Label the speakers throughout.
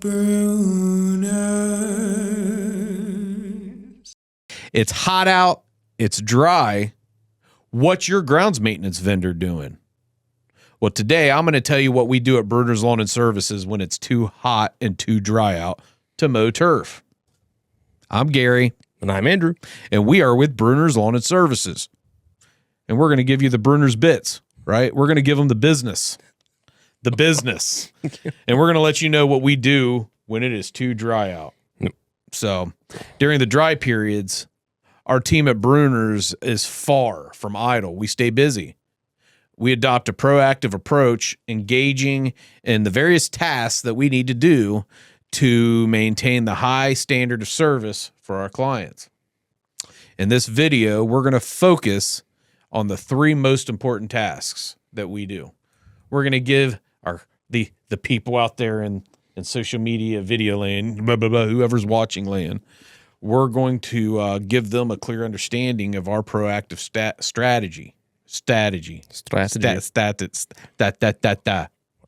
Speaker 1: Brunner. It's hot out. It's dry. What's your grounds maintenance vendor doing? Well, today I'm going to tell you what we do at Brunner's Lawn and Services when it's too hot and too dry out to mow turf. I'm Gary.
Speaker 2: And I'm Andrew.
Speaker 1: And we are with Brunner's Lawn and Services. And we're going to give you the Brunner's bits, right? We're going to give them the business. The business. And we're going to let you know what we do when it is too dry out.
Speaker 2: Yep.
Speaker 1: So during the dry periods, our team at Brunner's is far from idle. We stay busy. We adopt a proactive approach, engaging in the various tasks that we need to do to maintain the high standard of service for our clients. In this video, we're going to focus on the three most important tasks that we do. We're going to give the people out there in social media, video land, blah, blah, blah, whoever's watching land, we're going to give them a clear understanding of our proactive strategy.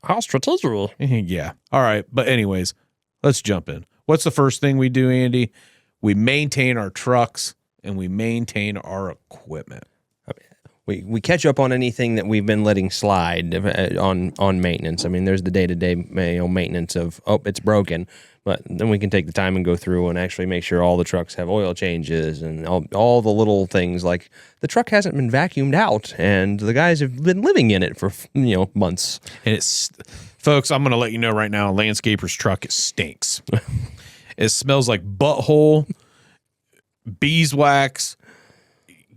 Speaker 2: How strategical.
Speaker 1: Yeah. All right. But anyways, let's jump in. What's the first thing we do, Andy? We maintain our trucks and we maintain our equipment.
Speaker 2: We catch up on anything that we've been letting slide on maintenance. I mean, there's the day-to-day maintenance of, it's broken. But then we can take the time and go through and actually make sure all the trucks have oil changes and all the little things like the truck hasn't been vacuumed out and the guys have been living in it for, months.
Speaker 1: And it's, folks, I'm going to let you know right now, a landscaper's truck, it stinks. It smells like butthole, beeswax.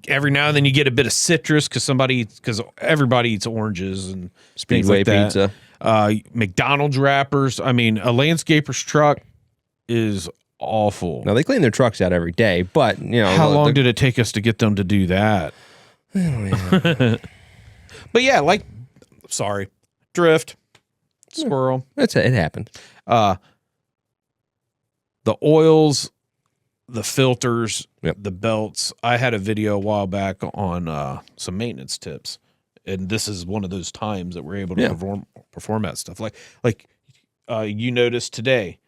Speaker 1: Every now and then you get a bit of citrus because everybody eats oranges and
Speaker 2: Speedway
Speaker 1: things like that.
Speaker 2: pizza.
Speaker 1: McDonald's wrappers. I mean, a landscaper's truck is awful.
Speaker 2: Now, they clean their trucks out every day, but,
Speaker 1: How long did it take us to get them to do that? But yeah, drift, squirrel.
Speaker 2: It happened.
Speaker 1: The oils, the filters,
Speaker 2: Yep.
Speaker 1: the belts. I had a video a while back on some maintenance tips, and this is one of those times that we're able to perform that stuff. Like you noticed today,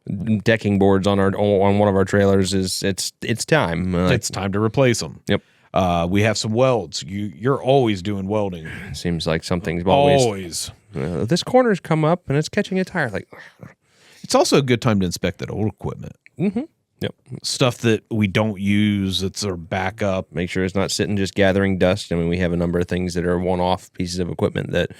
Speaker 2: Decking boards on one of our trailers it's time.
Speaker 1: it's time to replace them.
Speaker 2: Yep.
Speaker 1: We have some welds. You're always doing welding.
Speaker 2: Seems like something's always. This corner's come up and it's catching a tire.
Speaker 1: It's also a good time to inspect that old equipment.
Speaker 2: Mm-hmm. Yep.
Speaker 1: Stuff that we don't use, it's our backup.
Speaker 2: Make sure it's not sitting just gathering dust. I mean, we have a number of things that are one-off pieces of equipment that,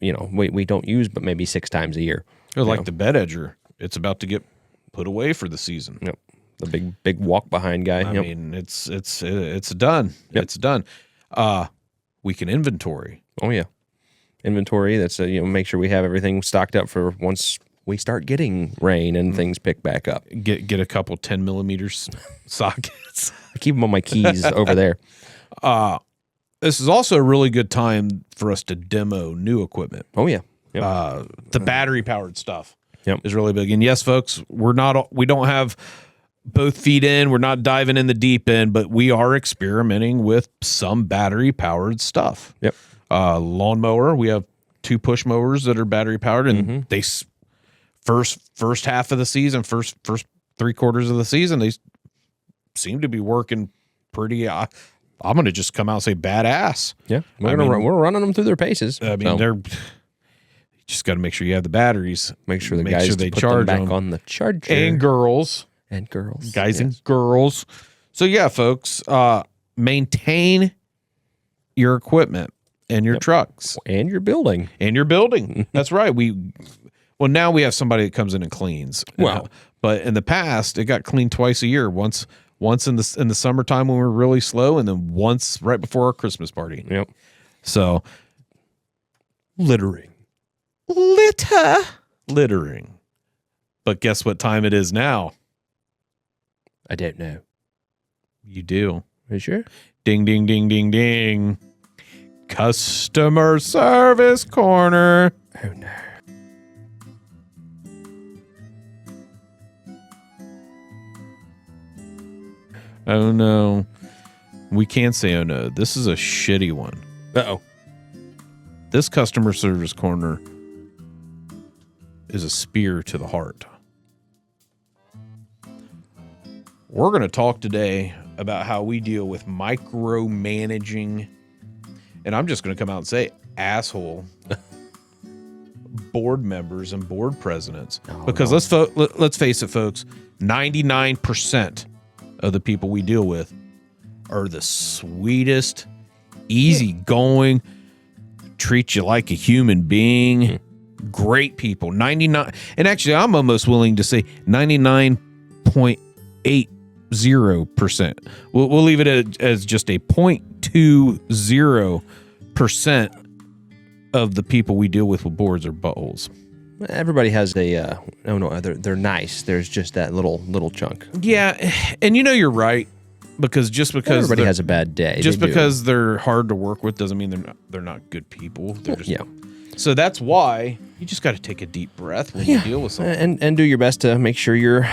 Speaker 2: we don't use, but maybe 6 times a year.
Speaker 1: Like the bed edger. It's about to get put away for the season.
Speaker 2: Yep. The big walk behind guy.
Speaker 1: I mean, it's done. Yep. It's done. We can inventory.
Speaker 2: Oh yeah. Inventory. That's make sure we have everything stocked up for once we start getting rain and things pick back up.
Speaker 1: Get a couple 10 millimeters sockets.
Speaker 2: I keep them on my keys over there.
Speaker 1: This is also a really good time for us to demo new equipment.
Speaker 2: Oh yeah. Yep.
Speaker 1: The battery powered stuff
Speaker 2: is
Speaker 1: really big. And yes, folks, we don't have both feet in. We're not diving in the deep end, but we are experimenting with some battery powered stuff.
Speaker 2: Yep.
Speaker 1: Lawnmower. We have 2 push mowers that are battery powered, and they first half of the season, first 3 quarters of the season, they seem to be working pretty. I'm going to just come out and say badass.
Speaker 2: Yeah, we're running them through their paces.
Speaker 1: I mean, you just got to make sure you have the batteries.
Speaker 2: Make sure the guys
Speaker 1: they
Speaker 2: put
Speaker 1: charge
Speaker 2: them back
Speaker 1: them.
Speaker 2: On the charger.
Speaker 1: And girls, guys and girls. So yeah, folks, maintain your equipment and your trucks
Speaker 2: and your building
Speaker 1: That's right. Well, now we have somebody that comes in and cleans.
Speaker 2: Well,
Speaker 1: but in the past, it got cleaned twice a year. Once in the summertime when we were really slow, and then once right before our Christmas party.
Speaker 2: Yep.
Speaker 1: So littering. But guess what time it is now?
Speaker 2: I don't know.
Speaker 1: You do.
Speaker 2: Are you sure?
Speaker 1: Ding, ding, ding, ding, ding. Customer service corner.
Speaker 2: Oh no.
Speaker 1: Oh no. We can't say oh no. This is a shitty one.
Speaker 2: Uh-oh.
Speaker 1: This customer service corner is a spear to the heart. We're going to talk today about how we deal with micromanaging, and I'm just going to come out and say asshole board members and board presidents. Because let's face it, folks, 99% of the people we deal with are the sweetest, easygoing, treat you like a human being, great people. 99, and actually I'm almost willing to say 99.80%. We'll leave it as just a 0.20% of the people we deal with boards are buttholes.
Speaker 2: Everybody has a they're nice. There's just that little chunk.
Speaker 1: Yeah, and you're right, because
Speaker 2: everybody has a bad day.
Speaker 1: Just because they're hard to work with doesn't mean they're not good people. They're just,
Speaker 2: yeah.
Speaker 1: So that's why you just got to take a deep breath when you deal with something,
Speaker 2: and do your best to make sure you're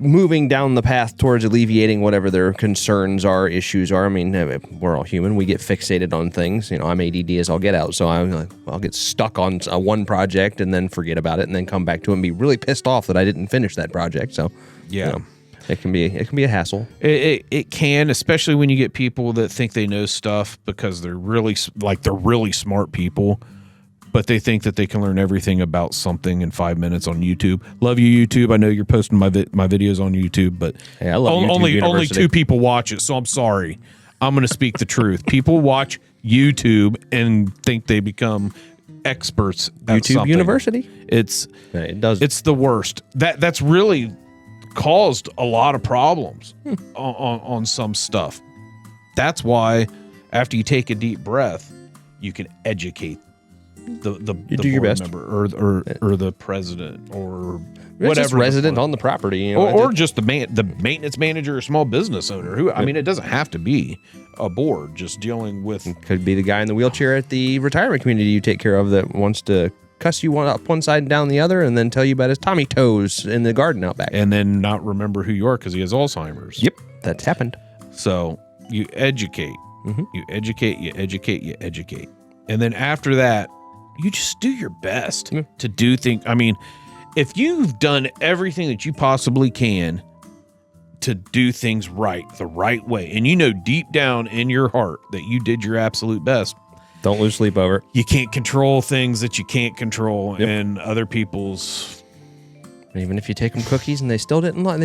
Speaker 2: moving down the path towards alleviating whatever their concerns are, issues are. I mean, we're all human. We get fixated on things. I'm ADD as I'll get out, so I'll get stuck on one project and then forget about it, and then come back to it and be really pissed off that I didn't finish that project. So
Speaker 1: yeah,
Speaker 2: it can be a hassle.
Speaker 1: It can, especially when you get people that think they know stuff because they're really smart people, but they think that they can learn everything about something in 5 minutes on YouTube. Love you, YouTube. I know you're posting my videos on YouTube, but
Speaker 2: hey, I love YouTube
Speaker 1: only 2 people watch it, so I'm sorry. I'm going to speak the truth. People watch YouTube and think they become experts at
Speaker 2: YouTube
Speaker 1: something.
Speaker 2: University.
Speaker 1: It's the worst. That's really caused a lot of problems on some stuff. That's why after you take a deep breath, you can educate the board member or the president or whatever,
Speaker 2: just resident on the property,
Speaker 1: or just the maintenance manager or small business owner. Who I mean, it doesn't have to be a board. Just dealing with,
Speaker 2: could be the guy in the wheelchair at the retirement community you take care of that wants to cuss you up one side and down the other, and then tell you about his Tommy toes in the garden out back,
Speaker 1: and then not remember who you are because he has Alzheimer's.
Speaker 2: Yep, that's happened.
Speaker 1: So you educate, you educate, and then after that, you just do your best to do things. I mean, if you've done everything that you possibly can to do things right, the right way, and deep down in your heart that you did your absolute best,
Speaker 2: don't lose sleep over it.
Speaker 1: You can't control things that you can't control, and other people's.
Speaker 2: Even if you take them cookies and they still didn't like,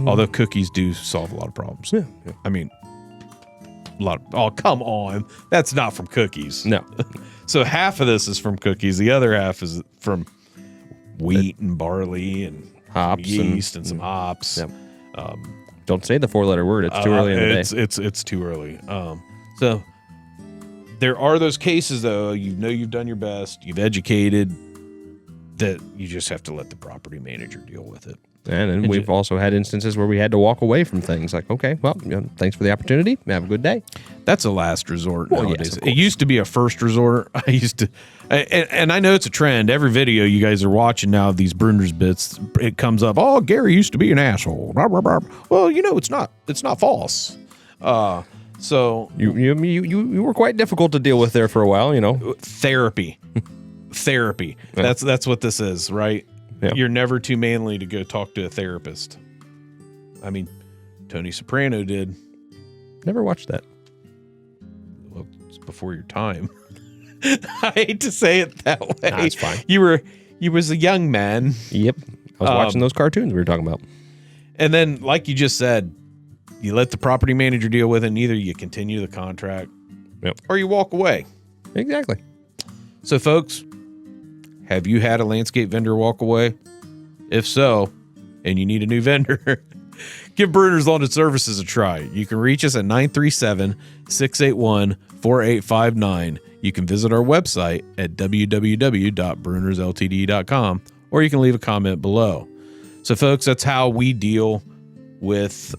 Speaker 1: although cookies do solve a lot of problems. Yeah. I mean, oh, come on. That's not from cookies.
Speaker 2: No.
Speaker 1: So half of this is from cookies. The other half is from wheat and barley and
Speaker 2: hops,
Speaker 1: yeast and some hops.
Speaker 2: Yep. Don't say the 4-letter word. It's too early in the day.
Speaker 1: It's too early. So there are those cases, though. You've done your best. You've educated. That you just have to let the property manager deal with it.
Speaker 2: And then we've also had instances where we had to walk away from things like, okay, well, thanks for the opportunity. Have a good day.
Speaker 1: That's a last resort nowadays.
Speaker 2: Yes,
Speaker 1: it used to be a first resort. And I know it's a trend. Every video you guys are watching now of these Brunner's bits, it comes up, oh, Gary used to be an asshole. Blah, blah, blah. Well, it's not false. So
Speaker 2: you were quite difficult to deal with there for a while,
Speaker 1: Therapy. That's what this is, right? Yeah. You're never too manly to go talk to a therapist. I mean, Tony Soprano did.
Speaker 2: Never watched that.
Speaker 1: Well, it's before your time. I hate to say it that way.
Speaker 2: Nah, it's fine.
Speaker 1: You was a young man.
Speaker 2: Yep. I was watching those cartoons we were talking about.
Speaker 1: And then, like you just said, you let the property manager deal with it, and either you continue the contract or you walk away.
Speaker 2: Exactly.
Speaker 1: So, folks, have you had a landscape vendor walk away? If so, and you need a new vendor, give Brunner's Lawn and Services a try. You can reach us at 937-681-4859. You can visit our website at www.brunnersltd.com, or you can leave a comment below. So, folks, that's how we deal with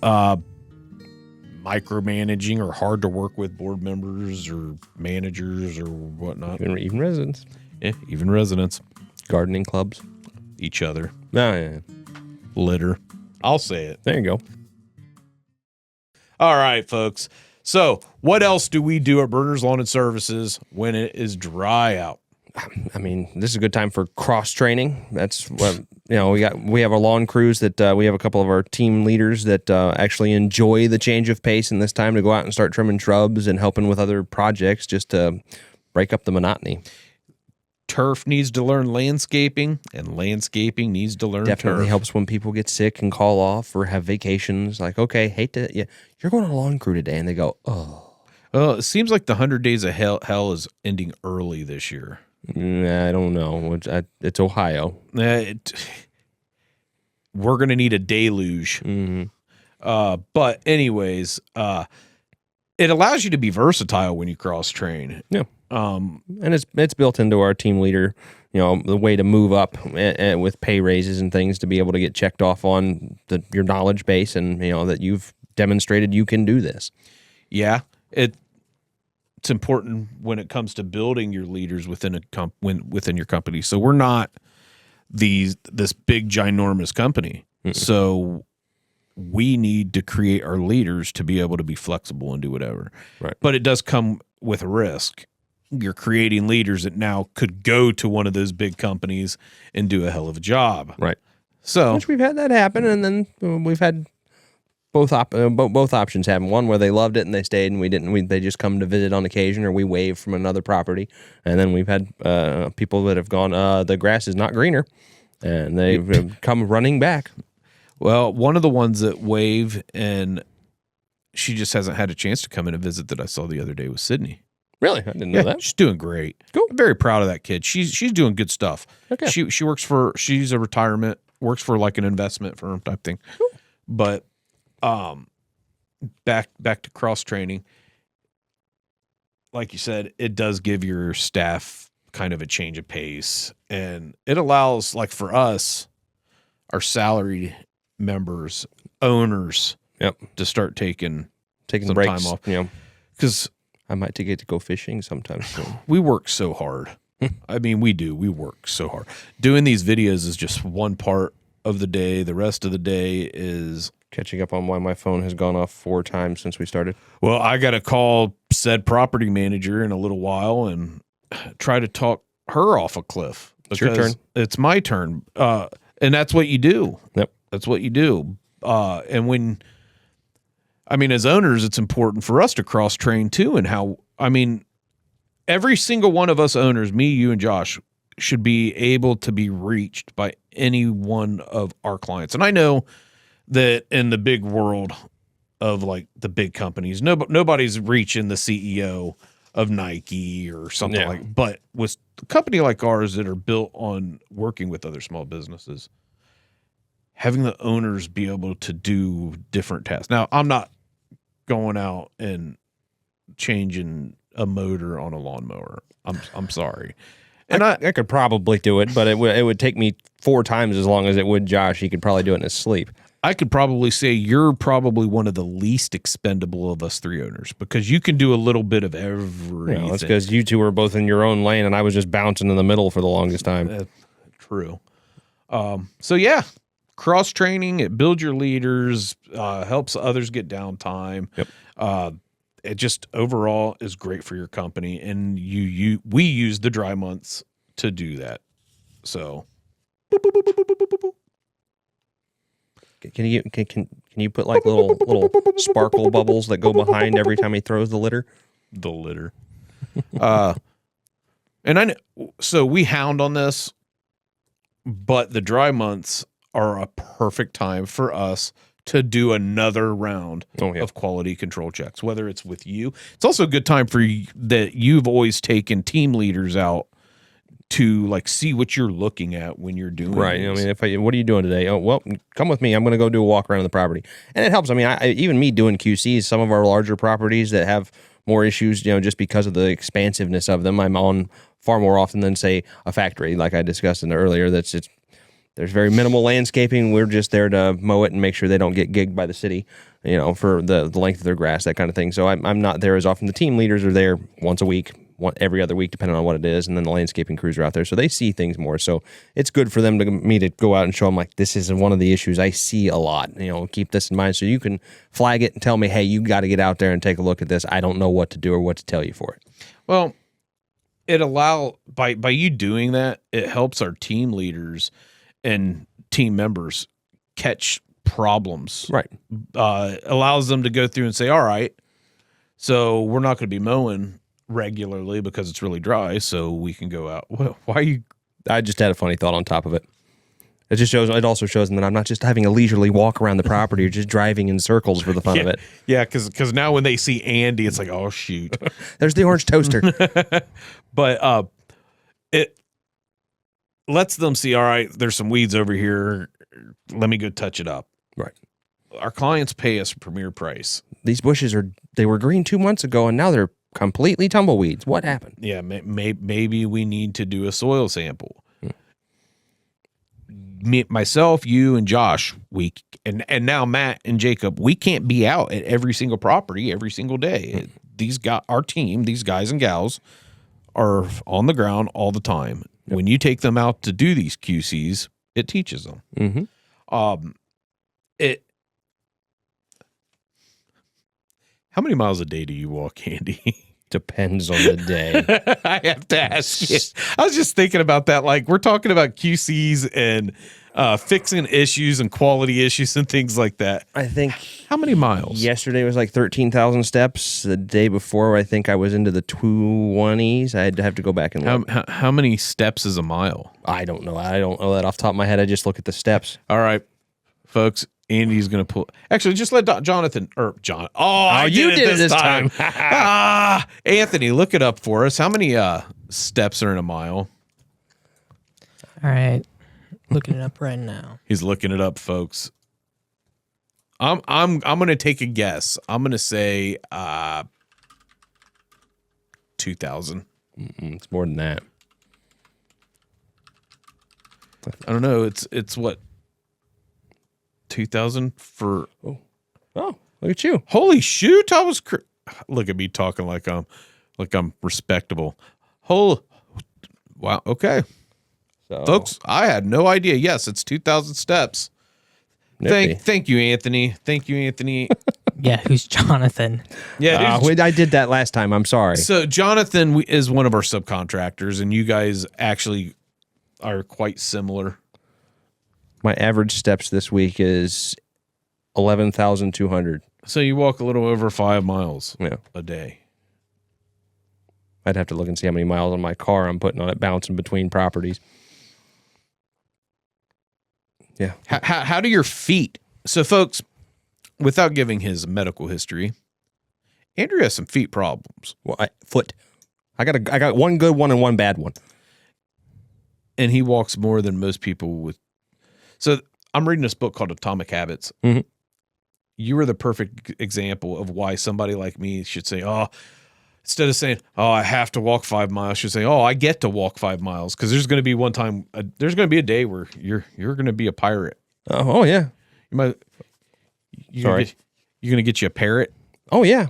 Speaker 1: micromanaging or hard to work with board members or managers or whatnot.
Speaker 2: Even residents.
Speaker 1: Yeah, even residents.
Speaker 2: Gardening clubs.
Speaker 1: Each other.
Speaker 2: Oh, yeah.
Speaker 1: Litter. I'll say it.
Speaker 2: There you go.
Speaker 1: All right, folks. So what else do we do at Brunner's Lawn and Services when it is dry out?
Speaker 2: I mean, this is a good time for cross training. That's what we have our lawn crews that we have a couple of our team leaders that actually enjoy the change of pace and this time to go out and start trimming shrubs and helping with other projects just to break up the monotony.
Speaker 1: Turf needs to learn landscaping, and landscaping needs to learn
Speaker 2: Definitely
Speaker 1: turf.
Speaker 2: helps when people get sick and call off or have vacations. Like, okay, you're going on a lawn crew today, and they go, oh.
Speaker 1: Well, it seems like the 100 Days of Hell is ending early this year.
Speaker 2: I don't know. It's Ohio.
Speaker 1: We're going to need a deluge.
Speaker 2: Mm-hmm.
Speaker 1: But anyways, it allows you to be versatile when you cross train.
Speaker 2: Yeah. And it's built into our team leader, the way to move up with pay raises and things to be able to get checked off on your knowledge base and, that you've demonstrated you can do this.
Speaker 1: Yeah. It's important when it comes to building your leaders within within your company. So we're not this big ginormous company. Mm-mm. So we need to create our leaders to be able to be flexible and do whatever.
Speaker 2: Right.
Speaker 1: But it does come with a risk. You're creating leaders that now could go to one of those big companies and do a hell of a job.
Speaker 2: Right.
Speaker 1: So,
Speaker 2: which we've had that happen, and then we've had both options happen. One where they loved it and they stayed, and they just come to visit on occasion, or we wave from another property. And then we've had people that have gone, the grass is not greener, and they've come running back.
Speaker 1: Well, one of the ones that wave, and she just hasn't had a chance to come in and visit that I saw the other day was Sydney.
Speaker 2: Really? I didn't know that.
Speaker 1: She's doing great.
Speaker 2: Cool.
Speaker 1: I'm very proud of that kid. She's doing good stuff.
Speaker 2: Okay.
Speaker 1: She works she's a retirement, works for like an investment firm type thing.
Speaker 2: Cool.
Speaker 1: But back to cross training. Like you said, it does give your staff kind of a change of pace, and it allows, like for us, our salaried members, owners, to start taking some
Speaker 2: breaks,
Speaker 1: time off. Because
Speaker 2: I might get to go fishing sometime soon.
Speaker 1: We work so hard. I mean, we do. We work so hard. Doing these videos is just one part of the day. The rest of the day is
Speaker 2: catching up on why my phone has gone off 4 times since we started.
Speaker 1: Well, I got to call said property manager in a little while and try to talk her off a cliff.
Speaker 2: It's your turn.
Speaker 1: It's my turn. And that's what you do.
Speaker 2: Yep.
Speaker 1: That's what you do. As owners, it's important for us to cross train too. And every single one of us owners, me, you, and Josh, should be able to be reached by any one of our clients. And I know that in the big world of like the big companies, nobody's reaching the CEO of Nike or something like. But with a company like ours that are built on working with other small businesses, having the owners be able to do different tasks. Now, I'm not going out and changing a motor on a lawnmower. I'm sorry. And
Speaker 2: I could probably do it, but it would take me 4 times as long as it would Josh. He could probably do it in his sleep.
Speaker 1: I could probably say you're probably one of the least expendable of us 3 owners because you can do a little bit of everything.
Speaker 2: That's because you two were both in your own lane and I was just bouncing in the middle for the longest time.
Speaker 1: True. Cross training, it builds your leaders, helps others get downtime.
Speaker 2: Yep.
Speaker 1: It just overall is great for your company, and we use the dry months to do that. So,
Speaker 2: can you put like little sparkle bubbles that go behind every time he throws the litter?
Speaker 1: The litter. So we hound on this, but the dry months are a perfect time for us to do another round of quality control checks, whether it's with you. It's also a good time for you that you've always taken team leaders out to like see what you're looking at when you're doing
Speaker 2: right.
Speaker 1: This.
Speaker 2: What are you doing today? Oh, well, come with me. I'm going to go do a walk around the property. And it helps. Even me doing QCs, some of our larger properties that have more issues, just because of the expansiveness of them, I'm on far more often than say a factory, like I discussed earlier. There's very minimal landscaping. We're just there to mow it and make sure they don't get gigged by the city, for the length of their grass, that kind of thing. So I'm not there as often. The team leaders are there once a week, every other week, depending on what it is, and then the landscaping crews are out there. So they see things more. So it's good for me to go out and show them, like, this is one of the issues I see a lot. Keep this in mind so you can flag it and tell me, hey, you got to get out there and take a look at this. I don't know what to do or what to tell you for it.
Speaker 1: Well, by you doing that, it helps our team leaders and team members catch problems.
Speaker 2: Right.
Speaker 1: Allows them to go through and say, all right, so we're not going to be mowing regularly because it's really dry, so we can go out. Well, why are you?
Speaker 2: I just had a funny thought on top of it. It just shows. It also shows them that I'm not just having a leisurely walk around the property or just driving in circles for the fun of it.
Speaker 1: Yeah, because now when they see Andy, it's like, oh shoot,
Speaker 2: there's the orange toaster.
Speaker 1: But it lets them see, all right, there's some weeds over here. Let me go touch it up.
Speaker 2: Right.
Speaker 1: Our clients pay us a premier price.
Speaker 2: These bushes they were green 2 months ago, and now they're completely tumbleweeds. What happened?
Speaker 1: Yeah, maybe we need to do a soil sample. Myself, you, and Josh, and now Matt and Jacob, we can't be out at every single property every single day. Our team, these guys and gals, are on the ground all the time. Yep. When you take them out to do these QCs, it teaches them.
Speaker 2: Mm-hmm.
Speaker 1: How many miles a day do you walk, Andy?
Speaker 2: Depends on the day.
Speaker 1: I have to ask you. I was just thinking about that. Like, we're talking about QCs and fixing issues and quality issues and things like that.
Speaker 2: I think.
Speaker 1: How many miles?
Speaker 2: Yesterday was like 13,000 steps. The day before, I think I was into the 220s. I had to have to go back and look.
Speaker 1: How many steps is a mile?
Speaker 2: I don't know. I don't know that off the top of my head. I just look at the steps.
Speaker 1: All right, folks. Andy's going to pull. Actually, just let Jonathan or John. Oh,
Speaker 2: you did it this time.
Speaker 1: Anthony, look it up for us. How many steps are in a mile?
Speaker 3: All right, looking it up right now.
Speaker 1: He's looking it up, folks. I'm going to take a guess. I'm going to say 2,000.
Speaker 2: It's more than that.
Speaker 1: I don't know. It's what? 2,000 for.
Speaker 2: Oh, look at you!
Speaker 1: Holy shoot! I was. Look at me talking like I'm respectable. Wow. Okay,
Speaker 2: so,
Speaker 1: folks, I had no idea. Yes, it's 2,000 steps. Thank you, Anthony. Thank you, Anthony.
Speaker 3: Yeah, who's Jonathan?
Speaker 1: Yeah,
Speaker 2: I did that last time. I'm sorry.
Speaker 1: So Jonathan is one of our subcontractors, and you guys actually are quite similar.
Speaker 2: My average steps this week is 11,200.
Speaker 1: So you walk a little over 5 miles a day.
Speaker 2: I'd have to look and see how many miles on my car I'm putting on it, bouncing between properties. Yeah.
Speaker 1: How do your feet? So, folks, without giving his medical history, Andrew has some feet problems.
Speaker 2: Well, foot. I got one good one and one bad one.
Speaker 1: And he walks more than most people with. So I'm reading this book called Atomic Habits.
Speaker 2: Mm-hmm.
Speaker 1: You are the perfect example of why somebody like me should say, instead of saying, I have to walk 5 miles, should say, I get to walk 5 miles. Because there's going to be one time, there's going to be a day where you're going to be a pirate.
Speaker 2: Oh yeah.
Speaker 1: You're going to get you a parrot.
Speaker 2: Oh yeah.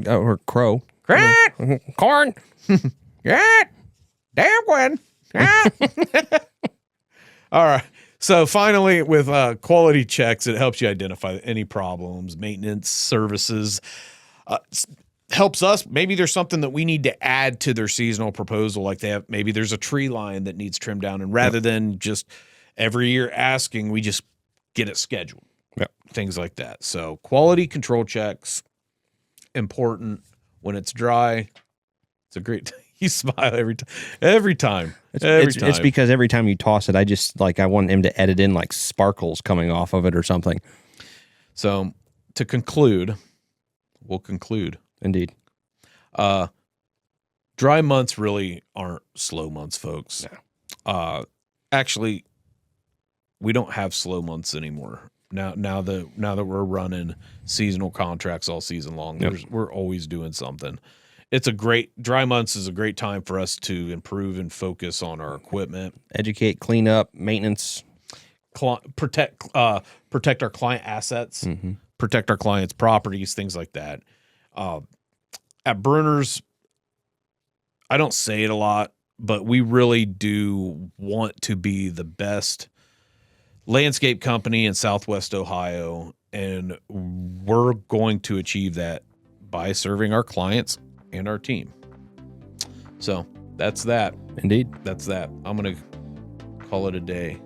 Speaker 2: Or crow.
Speaker 1: Corn. Yeah. Damn one. All right. So finally, with quality checks, it helps you identify any problems, maintenance, services. Helps us. Maybe there's something that we need to add to their seasonal proposal. Like maybe there's a tree line that needs trimmed down, and rather than just every year asking, we just get it scheduled.
Speaker 2: Yep.
Speaker 1: Things like that. So quality control checks, important. When it's dry, it's a great. You smile every time. Every time.
Speaker 2: It's because every time you toss it, I want him to edit in like sparkles coming off of it or something.
Speaker 1: So to conclude, we'll conclude.
Speaker 2: Indeed.
Speaker 1: Dry months really aren't slow months, folks.
Speaker 2: No.
Speaker 1: Actually, we don't have slow months anymore. Now that we're running seasonal contracts all season long, we're always doing something. Dry months is a great time for us to improve and focus on our equipment,
Speaker 2: educate, clean up, maintenance,
Speaker 1: protect our client assets, protect our clients' properties, things like that. At Brunner's, I don't say it a lot, but we really do want to be the best landscape company in Southwest Ohio, and we're going to achieve that by serving our clients and our team. So that's that.
Speaker 2: Indeed.
Speaker 1: That's that. I'm going to call it a day.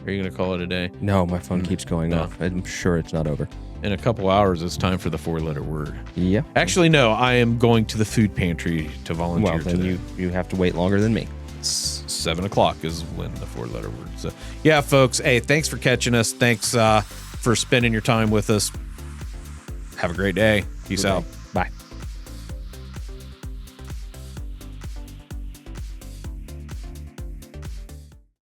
Speaker 1: Are you going to call it a day?
Speaker 2: No, my phone keeps going
Speaker 1: No.
Speaker 2: off. I'm sure it's not over.
Speaker 1: In a couple hours, it's time for the 4-letter word.
Speaker 2: Yeah.
Speaker 1: Actually, no. I am going to the food pantry to volunteer.
Speaker 2: Well, then
Speaker 1: today.
Speaker 2: you have to wait longer than me.
Speaker 1: 7 o'clock is when the 4-letter word. So, yeah, folks. Hey, thanks for catching us. Thanks for spending your time with us. Have a great day. Peace out.